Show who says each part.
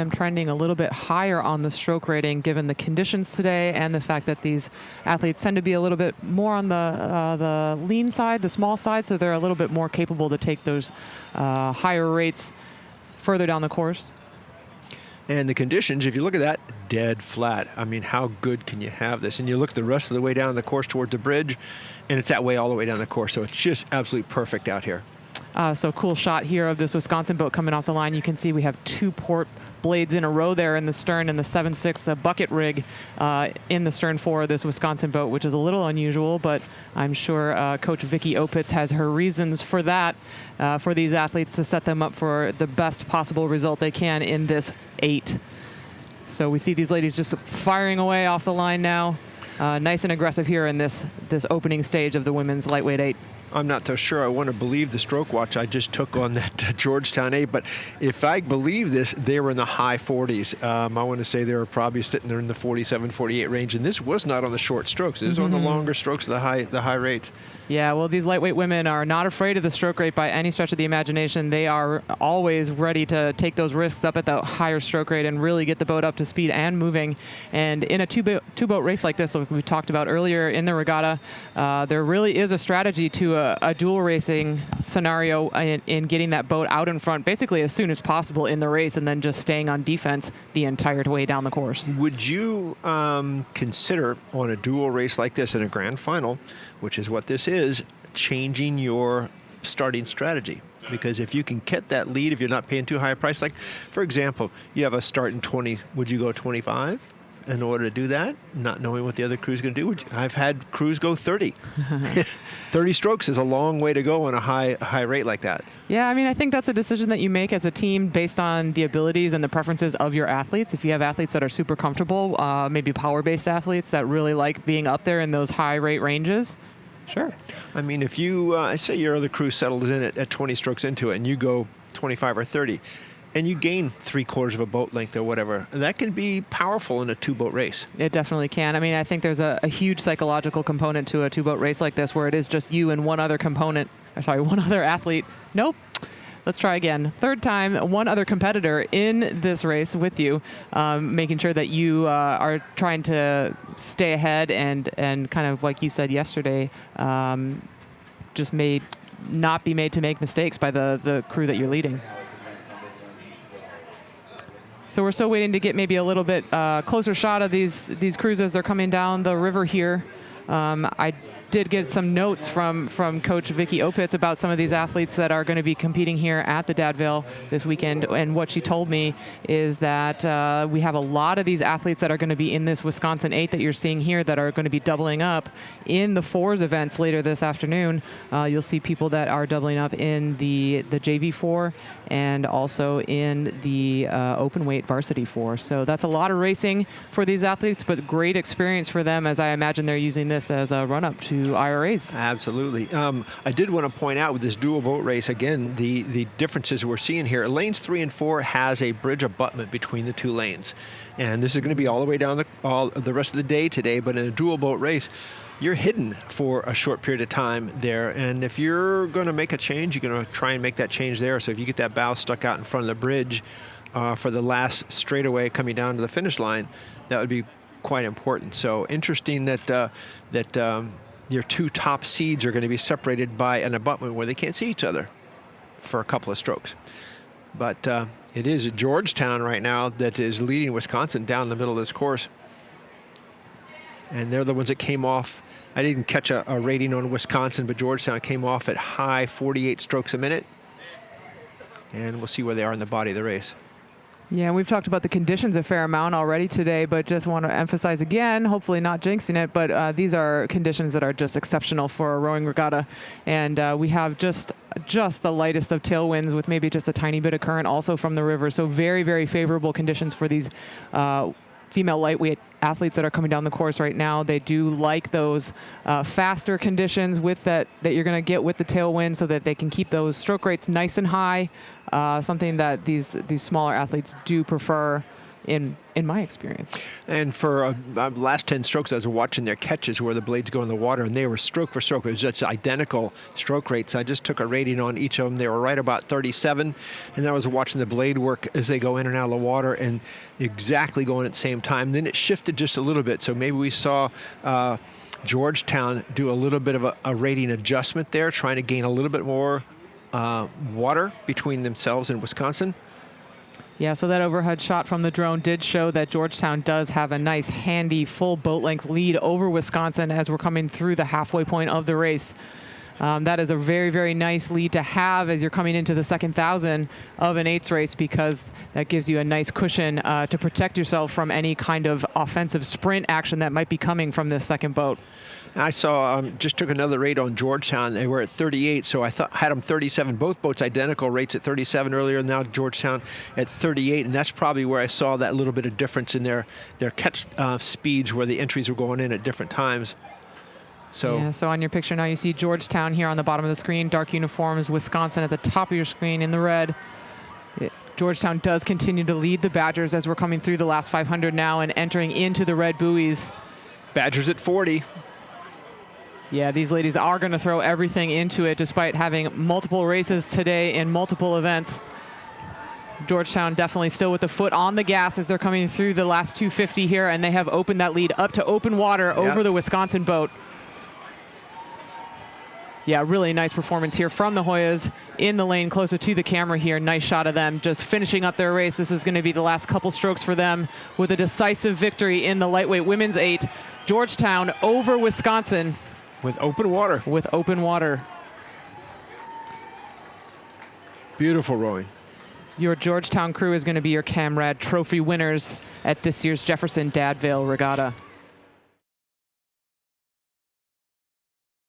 Speaker 1: I'm trending a little bit higher on the stroke rating given the conditions today and the fact that these athletes tend to be a little bit more on the lean side, the small side, so they're a little bit more capable to take those higher rates further down the course.
Speaker 2: And the conditions, if you look at that, dead flat. I mean, how good can you have this? And you look the rest of the way down the course towards the bridge, and it's that way all the way down the course. So it's just absolutely perfect out here.
Speaker 1: So cool shot here of this Wisconsin boat coming off the line. You can see we have 2 port blades in a row there in the stern and the 7/6, the bucket rig in the stern for this Wisconsin boat, which is a little unusual, but I'm sure Coach Vicki Opitz has her reasons for that, for these athletes to set them up for the best possible result they can in this 8. So we see these ladies just firing away off the line now. Nice and aggressive here in this opening stage of the women's lightweight 8.
Speaker 2: I'm not so sure I want to believe the stroke watch I just took on that Georgetown 8, but if I believe this, they were in the high 40s. I want to say they were probably sitting there in the 47, 48 range, and this was not on the short strokes. It was on the longer strokes, the high rates.
Speaker 1: Yeah, well, these lightweight women are not afraid of the stroke rate by any stretch of the imagination. They are always ready to take those risks up at the higher stroke rate and really get the boat up to speed and moving. And in a two-boat race like this, like we talked about earlier in the regatta, there really is a strategy to a dual racing scenario in getting that boat out in front basically as soon as possible in the race and then just staying on defense the entire way down the course.
Speaker 2: Would you consider on a dual race like this in a grand final, which is what this is, changing your starting strategy? Because if you can get that lead, if you're not paying too high a price, like for example, you have a start in 20, would you go 25 in order to do that, not knowing what the other crew's going to do? I've had crews go 30. 30 strokes is a long way to go on a high rate like that.
Speaker 1: Yeah, I mean, I think that's a decision that you make as a team based on the abilities and the preferences of your athletes. If you have athletes that are super comfortable, maybe power-based athletes that really like being up there in those high rate ranges, sure.
Speaker 2: I mean, if you, say your other crew settles in at 20 strokes into it and you go 25 or 30, and you gain 3/4 of a boat length or whatever, that can be powerful in a 2-boat race.
Speaker 1: It definitely can. I mean, I think there's a huge psychological component to a 2-boat race like this where it is just you and one other athlete. Nope. Let's try again. Third time, one other competitor in this race with you, making sure that you are trying to stay ahead and kind of like you said yesterday, just not be made to make mistakes by the crew that you're leading. So we're still waiting to get maybe a little bit closer shot of these crews as they're coming down the river here. I did get some notes from Coach Vicki Opitz about some of these athletes that are going to be competing here at the Dad Vail this weekend. And what she told me is that we have a lot of these athletes that are going to be in this Wisconsin 8 that you're seeing here that are going to be doubling up in the 4s events later this afternoon. You'll see people that are doubling up in the JV 4 and also in the open weight varsity 4. So that's a lot of racing for these athletes, but great experience for them as I imagine they're using this as a run-up to IRAs.
Speaker 2: Absolutely. I did want to point out with this dual boat race, again, the differences we're seeing here. Lanes 3 and 4 has a bridge abutment between the 2 lanes. And this is going to be all the way down the rest of the day today, but in a dual boat race, you're hidden for a short period of time there. And if you're going to make a change, you're going to try and make that change there. So if you get that bow stuck out in front of the bridge for the last straightaway coming down to the finish line, that would be quite important. So interesting that your 2 top seeds are going to be separated by an abutment where they can't see each other for a couple of strokes. But it is Georgetown right now that is leading Wisconsin down the middle of this course. And they're the ones that came off. I didn't catch a rating on Wisconsin, but Georgetown came off at high 48 strokes a minute. And we'll see where they are in the body of the race.
Speaker 1: Yeah, we've talked about the conditions a fair amount already today, but just want to emphasize again, hopefully not jinxing it, but these are conditions that are just exceptional for a rowing regatta. And we have just the lightest of tailwinds with maybe just a tiny bit of current also from the river. So very, very favorable conditions for these female lightweight athletes that are coming down the course right now. They do like those faster conditions with that you're going to get with the tailwind so that they can keep those stroke rates nice and high, something that these smaller athletes do prefer in my experience.
Speaker 2: And for last 10 strokes, I was watching their catches where the blades go in the water, and they were stroke for stroke. It was just identical stroke rates. I just took a rating on each of them. They were right about 37, and then I was watching the blade work as they go in and out of the water, and exactly going at the same time. Then it shifted just a little bit, so maybe we saw Georgetown do a little bit of a rating adjustment there, trying to gain a little bit more water between themselves and Wisconsin.
Speaker 1: Yeah, so that overhead shot from the drone did show that Georgetown does have a nice, handy, full boat length lead over Wisconsin as we're coming through the halfway point of the race. That is a very, very nice lead to have as you're coming into the second 1,000 of an 8s race, because that gives you a nice cushion to protect yourself from any kind of offensive sprint action that might be coming from this second boat.
Speaker 2: I saw, just took another rate on Georgetown. They were at 38, so I had them 37. Both boats identical rates at 37 earlier, now Georgetown at 38, and that's probably where I saw that little bit of difference in their catch speeds, where the entries were going in at different times. So,
Speaker 1: yeah, so on your picture now you see Georgetown here on the bottom of the screen, dark uniforms, Wisconsin at the top of your screen in the red. Georgetown does continue to lead the Badgers as we're coming through the last 500 now and entering into the red buoys.
Speaker 2: Badgers at 40.
Speaker 1: Yeah, these ladies are going to throw everything into it despite having multiple races today in multiple events. Georgetown definitely still with the foot on the gas as they're coming through the last 250 here, and they have opened that lead up to open water over the Wisconsin boat. Yeah, really nice performance here from the Hoyas in the lane closer to the camera here. Nice shot of them just finishing up their race. This is going to be the last couple strokes for them with a decisive victory in the lightweight women's 8. Georgetown over Wisconsin.
Speaker 2: With open water.
Speaker 1: With open water.
Speaker 2: Beautiful rowing.
Speaker 1: Your Georgetown crew is going to be your Camrad Trophy winners at this year's Jefferson Dad Vail Regatta.